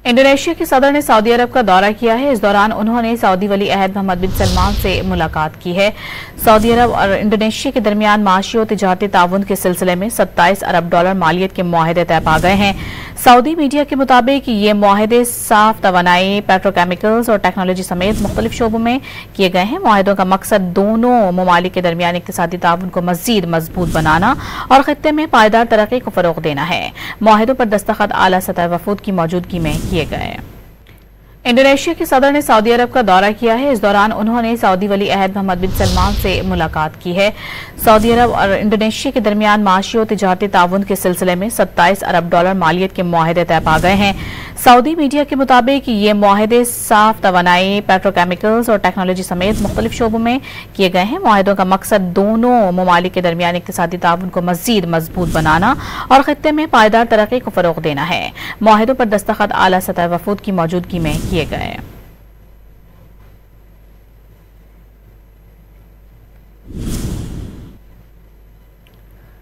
Indonesia के सदर ने सऊदी अरब का दौरा किया है। इस दौरान उन्होंने सऊदी वली अहद मोहम्मद बिन सलमान से मुलाकात की है। सऊदी अरब और इंडोनेशिया के दरमियान माशी और तिजारती ताउन के सिलसिले में 27 अरब डॉलर मालियत के मुआहदे तय पा गए हैं। सऊदी मीडिया के मुताबिक ये मुआहदे साफ तवानाई, पेट्रोकेमिकल्स और टेक्नोलॉजी समेत मुख्तलिफ शोबों में किए गए हैं। मुआहदों का मकसद दोनों ममालिक के दरमियान इक्तिसादी ताउन को मजीद मजबूत बनाना और खित्ते में पायदार तरक्की को फरोग देना है। मुआहदों पर दस्तखत आला सतह वफूद की मौजूदगी में किए गए। इंडोनेशिया के सदर ने सऊदी अरब का दौरा किया है। इस दौरान उन्होंने सऊदी वली अहद मोहम्मद बिन सलमान से मुलाकात की है। सऊदी अरब और इंडोनेशिया के दरमियान माशी और तिजारती ताउन के सिलसिले में 27 अरब डॉलर मालियत के मुआहदे तय पा गए हैं। सऊदी मीडिया के मुताबिक ये मुआहदे साफ तवानाई, पेट्रोकेमिकल्स और टेक्नोलॉजी समेत मुख्तलिफ शोबों में किए गए हैं। मुआहदों का मकसद दोनों ममालिक के दरमियान इक्तिसादी ताउन को मजीद मजबूत बनाना और खित्ते में पायदार तरक्की को फरोग देना है। मुआहदों पर दस्तखत आला सतह वफूद की मौजूदगी में किए गए।